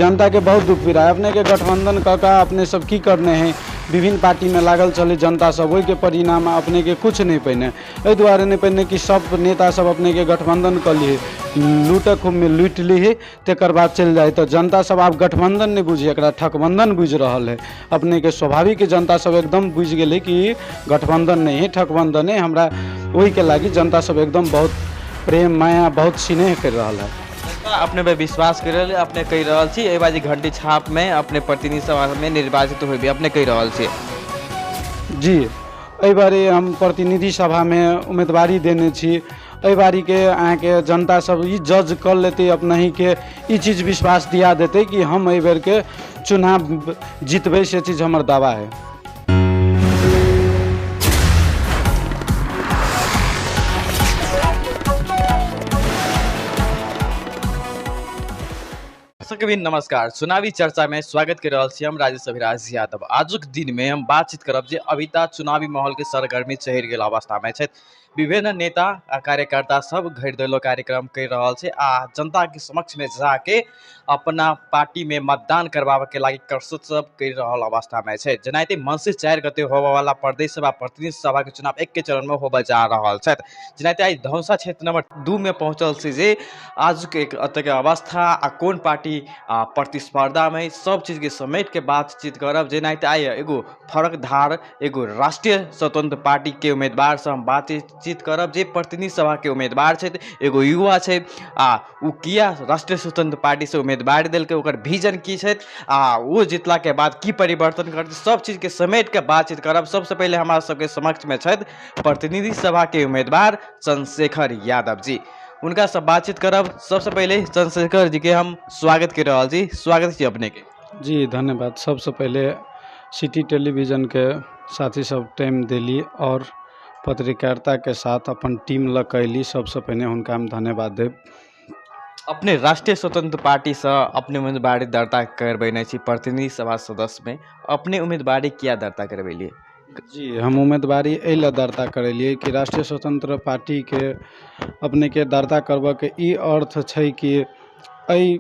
जनता के बहुत दुख पीड़ा है। अपने के गठबंधन का अपने सब की करने हैं, विभिन्न पार्टी में लागल चले जनता सब, वही के परिणाम अपने के कुछ नहीं पहिने। एहि दुआरे नहीं पहिने कि सब नेता सब अपने के गठबंधन कर लिए, लूटक में लूट ली है, तकर बाद चल जाए। तो जनता सब आप गठबंधन नहीं बुझी, एकरा ठकबंधन बुझ रहा है। अपने के स्वाभाविक जनता सब एकदम बुझ गए कि गठबंधन नहीं है, ठकबंधन है। हमरा वही के लागी जनता सब एकदम बहुत प्रेम माया बहुत स्नेह कर रहा है। अपने पे विश्वास कर रहे अपने कही रहल छी एहि बाजी घंटी छाप में अपने प्रतिनिधि सभा में निर्वाचित हुए भी अपने कही रहल छी। जी एहि बारी हम प्रतिनिधि सभा में उम्मीदवारी देने छी। एहि बारी के अहाँ के जनता सब ई जज कर लेते, अपना ही के ई चीज विश्वास दिया देते कि हम एहि बेर के चुनाव जीतबे, से चीज हमर दावा है। दर्शक भी नमस्कार, चुनावी चर्चा में स्वागत कर रहा छी हम राजेश अभिराज यादव। आजुक दिन में हम बातचीत करब जे अभी तक चुनावी माहौल के सरगर्मी चढ़ि गेल अवस्था में छै। विभिन्न नेता आ कार्यकर्ता सब घर दैलो कार्यक्रम कर रहा है आ जनता के समक्ष में जाके अपना पार्टी में मतदान करवावे के लागी कसरत सब कर रहा अवस्था में छै। जेनाहिते मंसिर 4 गते होबे वाला प्रदेश सभा प्रतिनिधि सभा के चुनाव एक के चरण में होबे जा रहा है। जेनाहिते आज धौसा क्षेत्र नंबर 2 में पहुंचल छै जे आज के अत के अवस्था आ कौन पार्टी प्रतिस्पर्धा में सब चीज के समेट के बातचीत करब। जेनाहिते आई एगो फरक धार एगो राष्ट्रीय स्वतंत्र पार्टी के उम्मीदवार से हम बातचीत करब जे प्रतिनिधि सभा के उम्मीदवार छै, एगो युवा छै आ उ किया राष्ट्रीय स्वतंत्र पार्टी से उम्मीदवार देलकै, ओकर विजन की छै आ वो जितला के बाद की परिवर्तन करते, सब चीज के समेट के बातचीत करब। सबसे पहले हमारा सबके समक्ष में छै प्रतिनिधि सभा के उम्मीदवार चंद्रशेखर यादव जी, उनका सब बातचीत करब। सबसे पहले चंद्रशेखर जी के हम स्वागत कर रहा जी, स्वागत छी अपने के। जी धन्यवाद। सबसे पहले सिटी टेलीविजन के साथी सब टाइम दिली और पत्रकारिता के साथ अपन टीम ल कैली, सबसे पहले उनका हम धन्यवाद देव। अपने राष्ट्रीय स्वतंत्र पार्टी से अपने उम्मीदवारी दर्ता करबेने छी प्रतिनिधि सभा सदस्य में, अपने उम्मीदवारी किया दर्ता करबेलिए? जी हम उम्मीदवारी एहि दर्ता करेलिए कि राष्ट्रीय स्वतंत्र पार्टी के अपने के दर्ता करबऽ के ई अर्थ छै कि एहि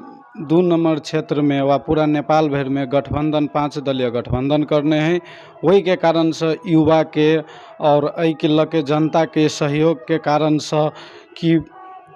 2 नंबर क्षेत्र में व पूरा नेपाल भर में गठबंधन 5 दलीय गठबंधन करने हैं। वही के कारण से युवा के और एहि के लके जनता के सहयोग के कारण से कि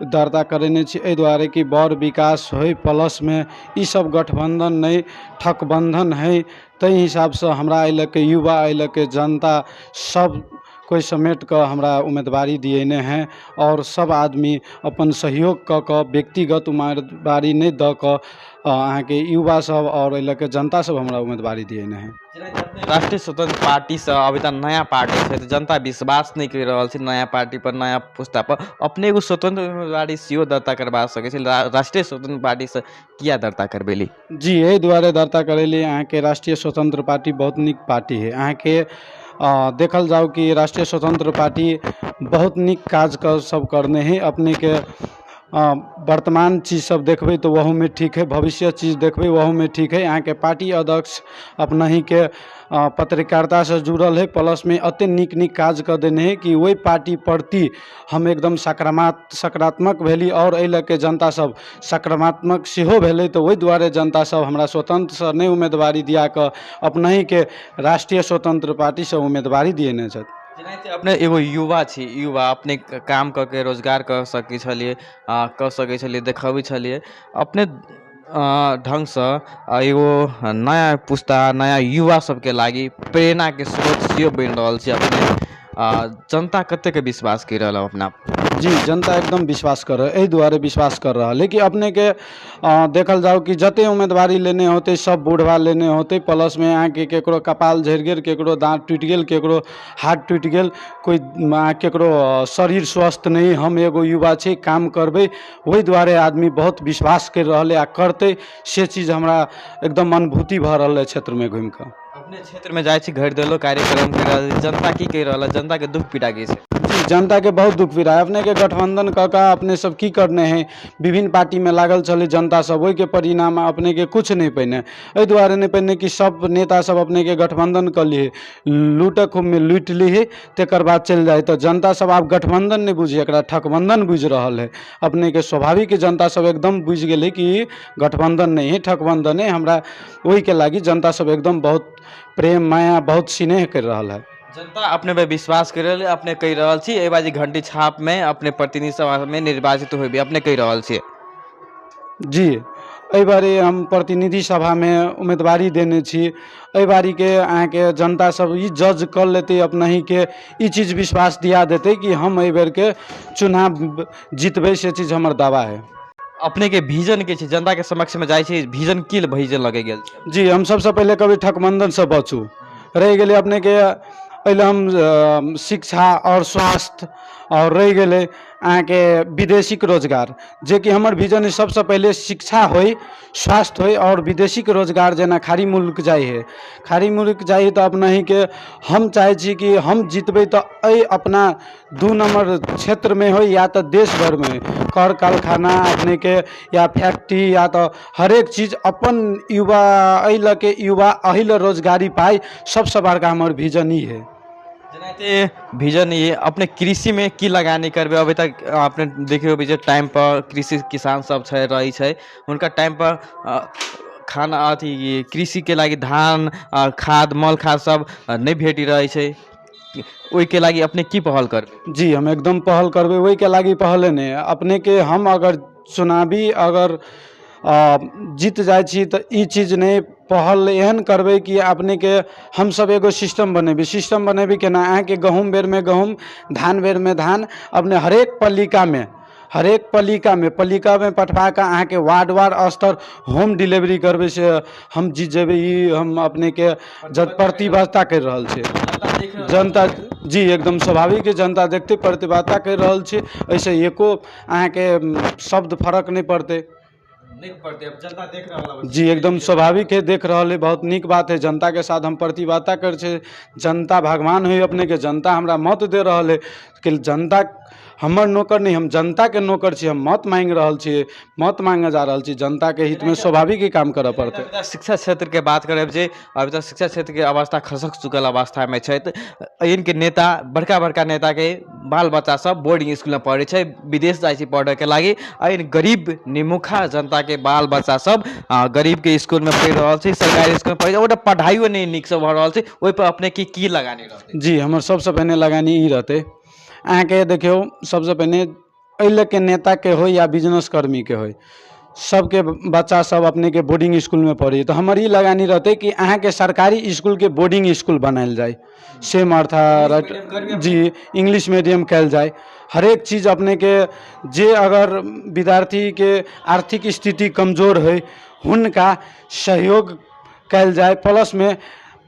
दर्ता करेने छी। एहि दुआरे कि बड़ विकास हो प्लस में ई सब गठबंधन नहीं ठकबंधन है। ताहि हिसाब से हमरा एहि लके युवा एहि लके जनता सब कोई समेट कर हमरा उम्मीदवारी दिएने हैं और सब आदमी अपन सहयोग क व्यक्तिगत उम्मीदवारी नहीं द क अहाँ के युवा सब और एहि लके जनता सब हमरा उम्मीदवारी दिएने हैं। राष्ट्रीय स्वतंत्र पार्टी से अभी तक नया पार्टी है तो जनता विश्वास नहीं कर रहा है नया पार्टी पर, नया पुस्ता पर। अपने एगो स्वतंत्र उम्मीदवारी सीओ दर्ता करवा सके छी, राष्ट्रीय स्वतंत्र पार्टी से किया दर्ता करबेली? जी एहि दुआरे दर्ता करेली, अहाँ के राष्ट्रीय स्वतंत्र पार्टी बहुत निक पार्टी है। अहाँ के देखल जाओ कि राष्ट्रीय स्वतंत्र पार्टी बहुत निक काज कर सब करने हैं। अपने के वर्तमान चीज़ सब देखबे तो वह में ठीक है, भविष्य चीज़ देखबे वह में ठीक है। यहाँ के पार्टी अध्यक्ष अपना ही के पत्रकारिता से जुड़ल है, प्लस में अति निक काज कर देने हैं कि वही पार्टी प्रति हम एकदम सकारात्मक भेली और एहि लके जनता सब सकारात्मक सेहो भेलै। तो वही दुआरे जनता सब हमरा स्वतंत्र से नहीं उम्मीदवारी दिया कर अपना ही के राष्ट्रीय स्वतंत्र पार्टी से उम्मीदवारी दिएने छथि। जेनाहिते अपने एगो युवा छी, युवा अपने काम करके रोजगार कर सकै छलिए, देखबै छलिए अपने ढंग से एगो नया पुस्ता नया युवा सबके लागी प्रेरणा के स्रोत सेहो बनि रहल छी। अपने जनता कतेक विश्वास कर रहा है अपना? जी जनता एकदम विश्वास कर रहा है, एहि दुआरे विश्वास कर रहा है। लेकिन अपने के देखल जाओ कि जते उम्मीदवारी लेने होते सब बूढ़वा लेने होते, प्लस में अहाँ के केकरो कपाल झड़ि गेल, केकरो दाँत टूटि गेल, केकरो हाथ टूटि गेल, कोई केकरो शरीर स्वस्थ नहीं। हम एगो युवा छे, काम करबे, वही दुआरे आदमी बहुत विश्वास कर रहा है आ करते। से चीज़ हमरा एकदम अनुभूति भ रहा है क्षेत्र में घूम कर। अपने क्षेत्र में जाए घर दिलो कार्यक्रम कर जनता की कह रहा, जनता के दुख पीड़ा की? जी जनता के बहुत दुख पीड़ा है। अपने के गठबंधन कऽ कऽ अपने सब की करने हैं, विभिन्न पार्टी में लागल चले जनता सब, ओहि के परिणाम अपने के कुछ नहीं पहिने। एहि दुआरे नहीं पहिने कि सब नेता सब अपने के गठबंधन कर लिए, लूटक खूब में लूट ली तकर बाद चल जाए। तो जनता सब आब गठबंधन नहीं बुझे, एकरा ठकबंधन बुझ रहा है। अपने के स्वाभाविक जनता सब एकदम बुझ गए कि गठबंधन नहीं है, ठकबंधन है। हमरा वही के लागी जनता सब एकदम बहुत प्रेम माया बहुत स्नेह कर रहा है। जनता अपने पे विश्वास कर रहे अपने कही रहल छी एहि बाजी घंटी छाप में अपने प्रतिनिधि सभा में निर्वाचित होबे अपने कही रहल छी। जी एहि बारी हम प्रतिनिधि सभा में उम्मीदवारी देने छी। एहि बारी के अहाँ के जनता सब ई जज कर लेते, अपना ही के ई चीज विश्वास दिया देते कि हम एहि बेर के चुनाव जीतबे, से चीज हमर दावा है। अपने के विजन के छी जनता के समक्ष में जाय छी, विजन की विजन लगे गेल छै? जी हम सबसे पहले कभी ठकबंधन से बचू रह गए अपने के पहले हम शिक्षा और स्वास्थ्य और रह गए अहाँ के विदेशिक रोजगार, जे कि हमर विजन सबसे पहले शिक्षा होई, स्वास्थ्य होई और विदेशिक रोजगार। जेना खाड़ी मुल्क जाए है, खाड़ी मुल्क जाए तो अपना ही के हम चाहे छी कि हम जीतबे तो अ अपना 2 नंबर क्षेत्र में हो या तो देश भर में कर कारखाना अपने के या फैक्ट्री या तो हर एक चीज अपन युवा अल के युवा अहिल रोजगारी पाए। सबसे बड़का हमार विजन ही है। जेनाते विजन ये अपने कृषि में की लगानी करबे? अभी तक आपने देखियो होबे जे टाइम पर कृषि किसान सब छै रही छै, उनका टाइम पर खाना अथी कृषि के लागी धान खाद मल खाद सब नहीं भेटी रही छै, ओहि के लागी अपने की पहल करबे? जी हम एकदम पहल करबे, वही के लागी पहले ने अपने के हम अगर चुनावी अगर जीत जाए छी तो ई चीज नहीं पहल एहन करबे कि अपने के हम सब एगो सिस्टम बनेबी। सिस्टम बनेबी केना? अहाँ के गहूम बेर में गहूम, धान बेर में धान, अपने हरेक पलिका में पठवा के अहाँ के वार्ड स्तर होम डिलीवरी करबे से हम जीत जेबे। ई हम अपने के प्रतिबद्धता कर रहल छे। जनता जी एकदम स्वाभाविक है, जनता देखते प्रतिबद्धता कर रहल छे। ऐसे एको अहाँ के शब्द फर्क नहीं पड़ते अब जनता देख रहा है। जी एकदम स्वाभाविक है, देख रहा है, बहुत नीक बात है। जनता के साथ हम प्रतिबद्धता कर छे। जनता भगवान है अपने के, जनता हमरा मत दे रहा है कि जनता हमर नौकर नहीं, हम जनता के नौकर छी। हम मत मांग रहल छी, मत मांगे जा रहल छी। जनता के हित में स्वाभाविक ही काम करे पड़ते। शिक्षा क्षेत्र के बात करब जे अभी तक शिक्षा क्षेत्र के अवस्था खसक चुकल अवस्था में छै। इनके नेता बड़का नेता के बाल बच्चा सब बोर्डिंग स्कूल में पढ़े छै, विदेश जाए छै पढ़े के लागी। इन गरीब निमुखा जनता के बाल बच्चा सब गरीब के स्कूल में पढ़ रहा छै, सरकारी स्कूल में पढ़, ओटा पढ़ाइयो नहीं नीक से भ रहा छै। ओहि पर अपने की लगानी रहते? जी हमर सबसे पहले लगानी ई रहते, अहाँ के देखियो सबसे पहले अल के नेता के हो या बिजनेस कर्मी के हो, सबके बच्चा सब अपने के बोर्डिंग स्कूल में पढ़ी। तो हमारी ई लगानी रहते कि अहाँ के सरकारी स्कूल के बोर्डिंग स्कूल बनायल जाए, सेम अर्थात जी इंग्लिश मीडियम कैल जाए। हर एक चीज़ अपने के जे अगर विद्यार्थी के आर्थिक स्थिति कमजोर है हुनका सहयोग कैल जाए। प्लस में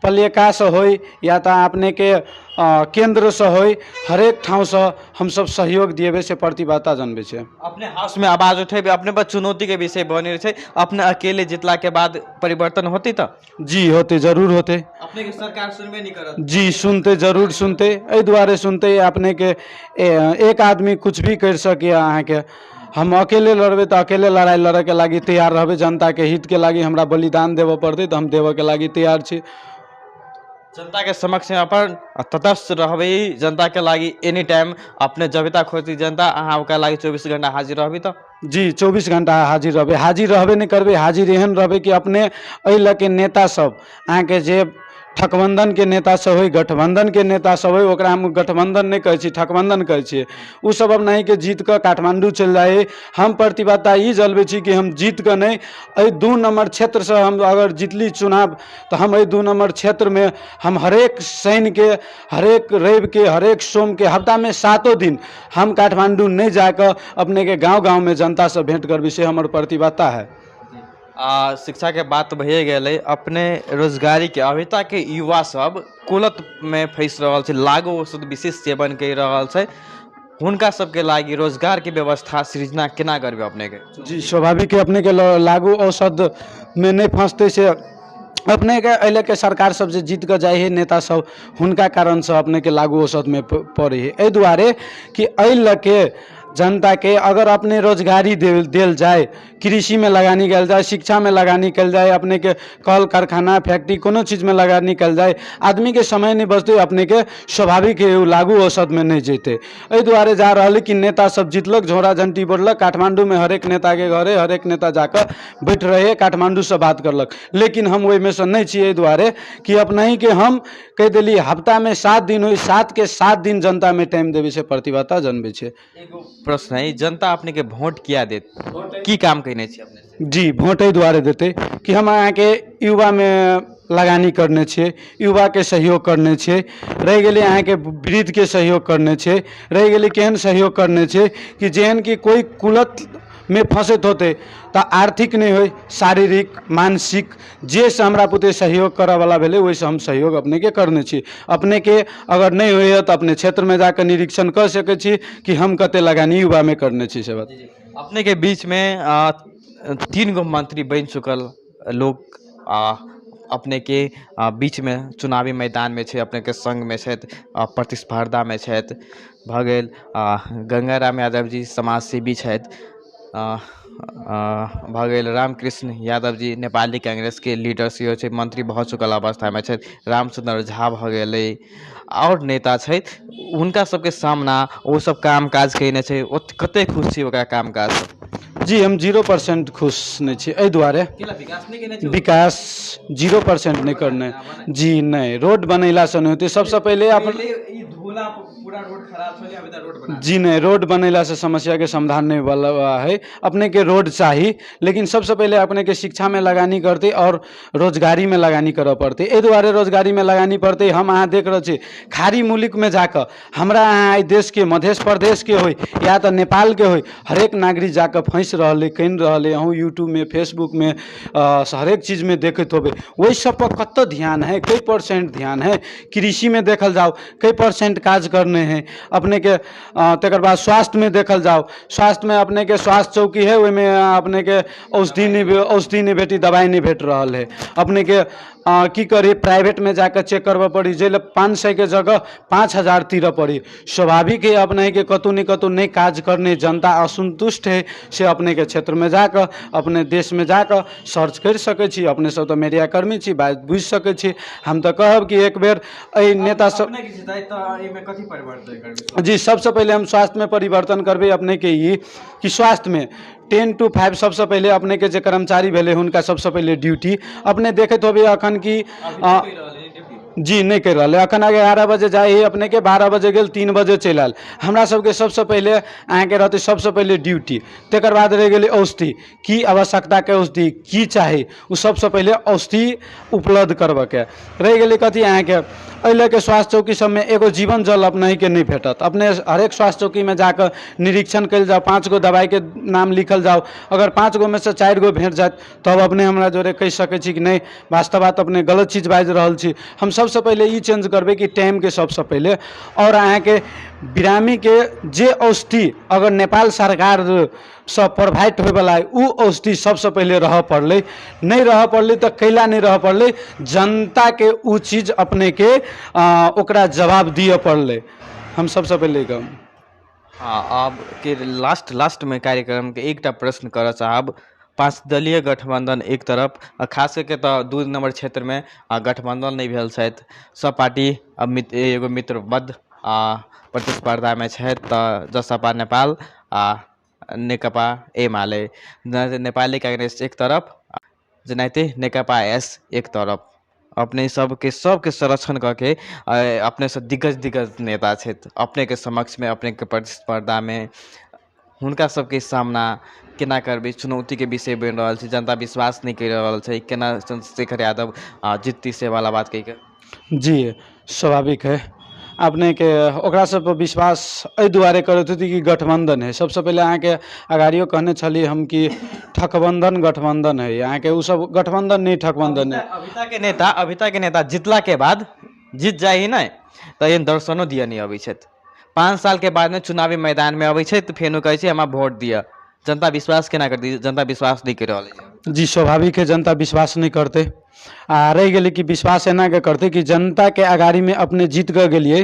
पलिका से हो या तो अपने के केंद्र से हो, हरेक ठाव से हम सब सहयोग दिए से प्रतिबद्धता जनबे छे। अपने हाउस में आवाज उठेबे, अपने पर चुनौती के विषय बने रहे। अपने अकेले जितला के बाद परिवर्तन होती तो? जी होते, जरूर होते। अपने के सरकार सुनबे नहीं करत? जी सुनते, जरूर सुनते। एहि दुआरे सुनते अपने के एक आदमी कुछ भी कर सके। अहाँ के हम अकेले लड़बे तो अकेले लड़ाई लड़े के लागी तैयार रहबे। जनता के हित के लागी हमरा बलिदान देवे पड़ते तो हम देवे के लागी तैयार छी। जनता के समक्ष अपन तटस्थ रहबे, जनता के लागी एनी टाइम अपने जबिता खोजती जनता, अहाँ ओकरा लागी 24 घंटा हाजिर रहबी तो? जी 24 घंटा हाजिर रहबे। हाजिर रहबे नहीं करबे, हाजिर एहन रहबे कि अपने अल के नेता सब अहाँ के जे ठकबंधन के नेता सब हो, गठबंधन के नेता सब हो, ओकरा हम गठबंधन नहीं कहे छी, ठकबंधन कहे छी। उ सब अब नहीं के जीत कर काठमांडू चल जाए। हम प्रतिबद्धता ई जलबे छी कि हम जीत कर नहीं, 2 नंबर क्षेत्र से हम अगर जीतली चुनाव तो हम 2 नंबर क्षेत्र में हम हरेक शनि के, हरेक रवि के, हरेक सोम के, हफ्ता में 7 दिन हम काठमांडू नहीं जाकर अपने के गाँव में जनता से भेंट कर विषय हमार प्रतिबद्धता है। शिक्षा के बात भए गए, अपने रोजगारी के अभी तक के युवा सब कुलत में फंस रहा है, लागू औषध विशेष सेवन कर रहा है, हुनका सबके लागी रोजगार के व्यवस्था सृजना केना करबे अपने के? जी स्वाभाविक है, अपने के लागू औषध में नहीं फंसते से अपने के अइले के सरकार सब जे जीत के जाए है नेता सब हुनका कारण से अपने के लागू औसत में पड़े है। एहि दुआरे कि अइले के जनता के अगर अपने रोजगारी देल जाए, कृषि में लगानी कल जाए, शिक्षा में लगानी कल जाए, अपने के कल कारखाना फैक्ट्री कोनो चीज में लगानी कल जाए, आदमी के समय नहीं बचते, अपने के स्वाभाविक लागू औसत में नहीं जेते। एहि दुआरे जा रहा कि नेता सब जीतलक, झोरा झंटी बोलक, काठमांडू में हरेक नेता के घरे हरेक नेता जाकर बैठ रहे, काठमांडू से बात करलक। लेकिन हम वही में से नहीं छिए, द्वारे कि अपना ही के हम कह दिली हफ्ता में 7 दिन हुई, 7 के 7 दिन जनता में टाइम देवे से प्रतिबद्धता जनबे छे। एगो प्रश्न है, जनता अपने के वोट किया देत, की काम कहने छी अपने से? जी वोट एहि दुआरे देते कि हम अहाँ के युवा में लगानी करने छे, युवा के सहयोग करने छे, रह गेली अहाँ के वृद्ध के सहयोग करने छे, रह गेली केहन सहयोग करने छे कि जेहन कि कोई कुलत में फंसत होते तो आर्थिक नहीं हो, शारीरिक मानसिक जे से हमरा पुते सहयोग करे वाला भेले वैसे हम सहयोग अपने के करने छी। अपने के अगर नहीं हो तो अपने क्षेत्र में जाकर निरीक्षण कर सके छी कि हम कते लगानी युवा में करने छी। से बात अपने के बीच में 3 गो मंत्री बन चुकल लोग अपने के बीच में चुनावी मैदान में छे, अपने के संग में छे, प्रतिस्पर्धा में छे, भ गेल गंगाराम यादव जी समाजसेवी छे, भ गेल रामकृष्ण यादव जी नेपाली कांग्रेस के लीडर सेहो छे, मंत्री भऽ चुकल अवस्था में छे, रामचंद्र झा भ गेलै और नेता छे, उनका सबके सामना वो सब काम काज कयने छे, कते खुश छी ओकरा काम काज? जी हम 0% खुश नहीं छी। एहि दुआरे विकास 0% नहीं करने जी, नहीं रोड बनैला से नहीं होते। सबसे पहले पूरा रोड खराब छले, अभी तक रोड बना जी नहीं, रोड बनैला से समस्या के समाधान नहीं वाला है। अपने के रोड चाहिए, लेकिन सबसे पहले अपने के शिक्षा में लगानी करते और रोजगारी में लगानी करे पड़ते। एहि दुआरे रोजगारी में लगानी पड़ते। हम अहाँ देख रहे छी खाड़ी मुल्क में जाकर हमरा अहाँ देश के मध्य प्रदेश के हो या तो नेपाल के हो, हरेक नागरिक जाकर फंस रहे कहीं रहे। अहूँ यूट्यूब में फेसबुक में हरेक चीज में देखते हो, वही सब पर कत ध्यान है, कई % ध्यान है। कृषि में देखल जाओ कई % काज करने हैं अपने के। तकर बाद स्वास्थ्य में देखल जाओ, स्वास्थ्य में अपने के स्वास्थ्य चौकी है, वही में अपने के औषधि नहीं भेटी, दवाई नहीं भेट रहा है। अपने के की करी प्राइवेट में जाकर चेक करवा पड़ी, जे 500 के जगह 5000 तीर पड़ी। स्वाभाविक है अपने के कतु नहीं काज करने जनता असंतुष्ट है से अपने के क्षेत्र में जाकर अपने देश में जाकर सर्च कर सके छी। अपने सब तो मीडिया कर्मी छी, बात बुझ सके छी। हम तो कहब कि एक बेर एहि नेता सब जी सबसे पहले हम स्वास्थ्य में परिवर्तन करबे अपने के ही कि स्वास्थ्य में 10 to 5 सबसे पहले अपने के जे कर्मचारी भेले उनका सबसे पहले ड्यूटी अपने देखे तो भी अखन की जी नहीं कर रहा। अखन 11 बजे जाए अपने के 12 बजे गेल 3 बजे चल आयल। हमरा सबके सबसे पहले अहाँ के रहते सबसे पहले ड्यूटी, तकर बाद रह गेलै औषधि की आवश्यकता के औषधि की चाही, उ सबसे पहले औषधि उपलब्ध करबे के रह गेलै। कथी अहाँ के अइले के स्वास्थ्य चौकी सब में एगो जीवन जल अपने के नहीं भेटत। अपने हरेक स्वास्थ्य चौकी में जाकर निरीक्षण कल जाओ, 5 गो दवाई के नाम लिखल जाओ, अगर 5 गो में से 4 गो भेट जाए तब अपने हमरा जोरे कह सके छी कि नहीं वास्तव बात अपने गलत चीज बाजि रहल छी। हम सबसे पहले ये चेंज करबे कि टाइम के सबसे पहले, और अहाँ के बिरामी के जे औषधि अगर नेपाल सरकार सब प्रोवाइड होए वाला है उ औषधि सबसे पहले रह पड़ले, नहीं रह पड़ले तो कैला नहीं रह पड़ले, जनता के उ चीज अपने के ओकरा जवाब दिए पड़ले। हम सबसे पहले कहम हाँ। अब के लास्ट में कार्यक्रम के एकटा प्रश्न कर चाहब। 5 दलीय गठबंधन एक तरफ, खास करके तो 2 नंबर क्षेत्र में गठबंधन नहीं भेल छथि, सब पार्टी अब एगो मित्रबद्ध प्रतिस्पर्धा में छथि। तो जसपा नेपाल नेकपा एमाले, नेपाली कांग्रेस एक तरफ, जेनाहिते नेकपा एस एक तरफ। अपने सबके संरक्षण करके अपने से दिग्गज नेता छथि, अपने के समक्ष में अपने के प्रतिस्पर्धा में हुनका सबके सामना केना करबे, चुनौती के विषय बन रहा है, जनता विश्वास नहीं कर रहा है, केना चंद्रशेखर यादव जीतती से वाला बात कही के? जी स्वाभाविक है अपने के ओकरा सब पर विश्वास एहि दुआरे करैत होती कि गठबंधन है। सबसे पहले अहाँ के अगाड़ियो कहने छली हम कि ठकबंधन गठबंधन है, अहाँ के उ सब गठबंधन नहीं ठकबंधन है। अभिता के नेता जीतला के बाद जीत जाए ही नहीं तो ये दर्शनो दिया नहीं अभी छथि, 5 साल के बाद में चुनावी मैदान में अबै छै तो फेनो कहै छै हमरा वोट दिया। जनता विश्वास केना करती? जनता विश्वास नहीं कर रहा है। जी स्वाभाविक है जनता विश्वास नहीं करते। आ रह गेलै कि विश्वास एना के करते कि जनता के अगाड़ी में अपने जीत के गेलिए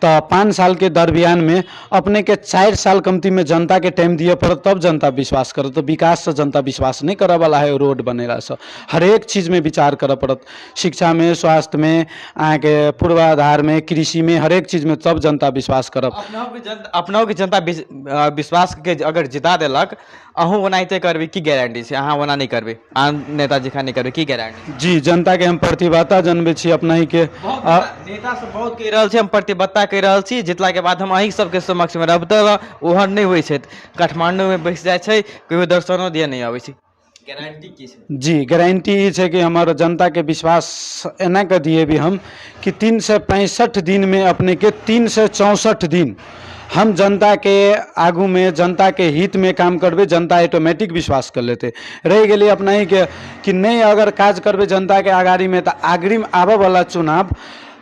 तो 5 साल के दरमियान में अपने के 4 साल कमती में जनता के टाइम दिए पड़त तब जनता विश्वास करत। तो विकास से जनता विश्वास नहीं करे वाला है रोड बनेला से हर एक चीज में विचार करे पड़त, शिक्षा में, स्वास्थ्य में, अहाँ के पूर्वाधार में, कृषि में, हर एक चीज में तब जनता विश्वास करब। अपनाओ के जनता विश्वास के अगर जिता देलक अहूँ ओनाहिते करबे की गारंटी छै? अहाँ ओना नहीं करबे, आन नेताजी खा नहीं करबे की गारंटी? जी, जनता के हम प्रतिबद्धता जनबे छी अपना ही के। नेता सब बहुत कह रहल छै, हम प्रतिबद्धता कह रहल छी, जितला के बाद हम अहीं सबके समक्ष में रहब तऽ ओहन नहीं होइ छै। काठमांडू में बैस जाइ छै, कहियो दर्शनो दिए नहीं आबै छै, गारंटी की छै? जी, गारंटी ये है कि हमारा जनता के विश्वास एना कर दिए भी हम कि 365 दिन में अपने के 364 दिन हम जनता के आगू में, जनता के हित में काम करबे, जनता ऑटोमेटिक विश्वास कर लेते। रह गेली अपना ही के कि नहीं अगर काज करबे जनता के आगाड़ी में तो अग्रिम आबे वाला चुनाव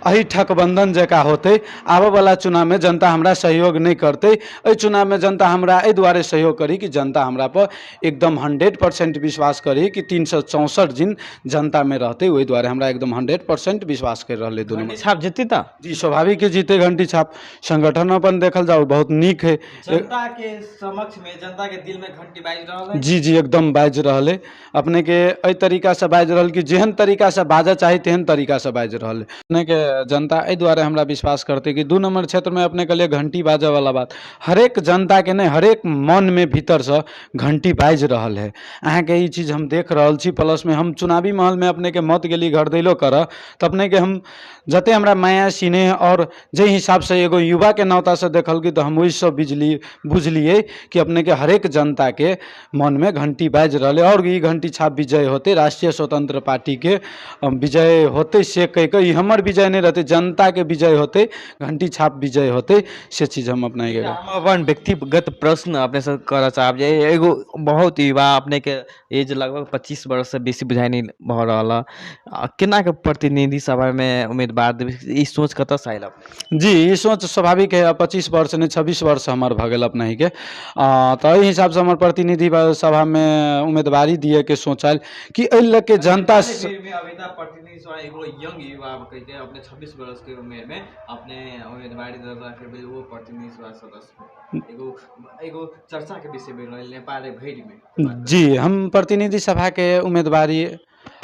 अही ठकबंधन जका होते। आबे वाला चुनाव में जनता हमरा सहयोग नहीं करते। एहि चुनाव में जनता हमरा एहि दुआरे सहयोग करी कि जनता हमरा पर एकदम 100% विश्वास करी कि 364 दिन जनता में रहते। वही दुआरे हमरा एकदम 100% विश्वास कर रहे दोनों में। छाप जीती था जी, स्वाभाविक है जीते घंटी छाप। संगठन अपन देखल जाओ बहुत नीक है। जनता के समक्ष में, जनता के दिल में घंटी बाज रहा है। जी जी, एकदम बाज रहा अपने के एहि तरीका से बाज रहा कि जेहन तरीका से बाजा चाही तेहन तरीका से बाज रहा अपने के जनता एहि दुआरे हमरा विश्वास करते कि 2 नंबर क्षेत्र में अपने के लिए घंटी बाजे वाला बात हरेक जनता के नहीं, हरेक मन में भीतर से घंटी बाज रहा है। अहाँ के ई चीज हम देख रहा छी। प्लस में हम चुनावी महल में अपने के मत गेली घर दैलो कर तो अपने के हम जते हमरा माया स्नेह और जे हिसाब से एगो युवा के नाता से देखल की तो हम वही सब बुझलिए कि अपने के हरेक जनता के मन में घंटी बाज रहा। और ई घंटी छाप विजय होते, राष्ट्रीय स्वतंत्र पार्टी के विजय होते से कह के हमर विजय नहीं रहते, जनता के विजय होते, घंटी छाप विजय होते। से चीज हम अपना अपन व्यक्तिगत प्रश्न अपने से कर चाहब जे एगो बहुत युवा अपने के एज लगभग 25 वर्ष से बेसी बुझाई नहीं भ रहा, केना के प्रतिनिधि सभा में उम्मीदवार देबे, ई सोच कतऽ से आयल? जी, ये सोच स्वाभाविक है। 25 वर्ष नहीं 26 वर्ष हमार भ गेल अपना ही के। तो एहि हिसाब से हमार प्रतिनिधि सभा में उम्मीदवारी दिए के सोचल कि एहि लग के जनता प्रतिनिधि सभा एगो यंग युवा कह के अपने 26 वर्ष के उम्र में अपने उम्मीदवारी दर्ता करबे, वो प्रतिनिधि सभा सदस्य एगो चर्चा के विषय में नेपाल भरि में। जी, हम प्रतिनिधि सभा के उम्मीदवारी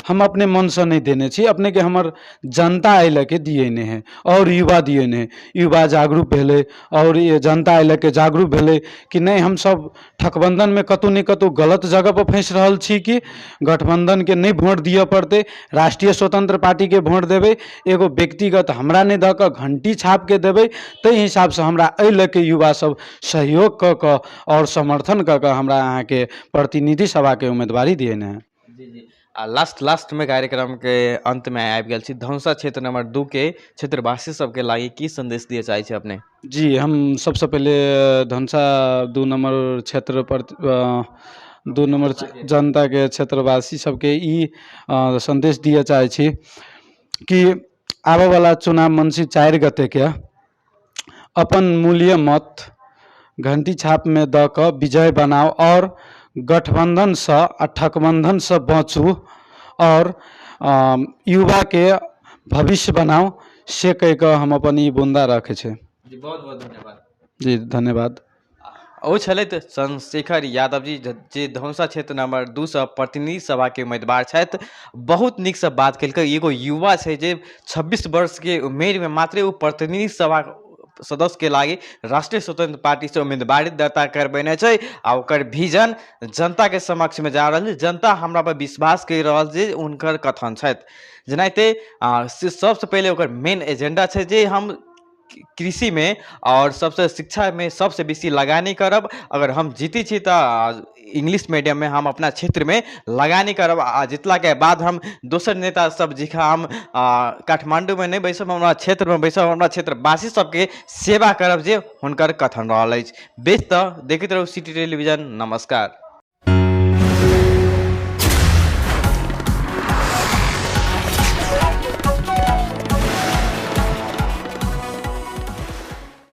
हम अपने मन से नहीं देने छी, अपने के हमर जनता अल के दिए ने हैं और युवा दिए ने। युवा जागरूक भेले और ये जनता अल के जागरूक भेले कि नहीं हम सब ठकबंधन में कतौ नहीं कतौ गलत जगह पर फंस रहल छी कि गठबंधन के नहीं वोट दिए पड़ते, राष्ट्रीय स्वतंत्र पार्टी के वोट देवे, एगो व्यक्तिगत हमरा नहीं द के घंटी छाप के देवे। ताहि हिसाब से हमरा अल के युवा सब सहयोग क के और समर्थन क के हमरा अहाँ के प्रतिनिधि सभा के उम्मीदवारी दिए ने हैं। जी जी, लास्ट में कार्यक्रम के अंत में आबि गेल छी। धनुषा क्षेत्र नंबर 2 के क्षेत्रवासी सबके लागी की संदेश दिए चाहे छी अपने? जी, हम सबसे पहले धनुषा 2 नंबर क्षेत्र पर 2 नंबर जनता के क्षेत्रवासी सबके ई संदेश दिए चाहे छी कि आबे वाला चुनाव मनसी 4 गते के अपन मूल्य मत घंटी छाप में द के विजय बनाओ और गठबंधन से आ ठकबंधन से बचू और युवा के भविष्य बनाओ से कह के हम अपन ई बुंदा रखे छे। जी, बहुत बहुत धन्यवाद। जी, धन्यवाद। ओ छलैथ चंद्रशेखर यादव जी जे धनुषा क्षेत्र नंबर 2 से प्रतिनिधि सभा के उम्मीदवार छथि। बहुत नीक से बात केलकै। एगो युवा छै जे 26 वर्ष के उम्र में मात्र वो प्रतिनिधि सभा सदस्य के लागी राष्ट्रीय स्वतंत्र पार्टी से उम्मीदवारी दर्ता करबेने छै आ ओकर विजन जनता के समक्ष में जा रहल छै। जनता हमरा पर विश्वास कर रहल छै, उनकर कथन छथि। जेनाहिते सबसे पहले ओकर मेन एजेंडा छै जे हम कृषि में और सबसे शिक्षा में सबसे बेसी लगानी करब। अगर हम जीती छी तो इंग्लिश मीडियम में हम अपना क्षेत्र में लगानी करब। जितला के बाद हम दोसर नेता सब जिका हम काठमांडू में नहीं बैसब, हमरा क्षेत्र में बैसब, हमरा क्षेत्रवासी सबके सेवा करब जे हुनकर कथन रहल अछि। बेस तऽ देखैत रहू सिटी टेलीविजन। नमस्कार।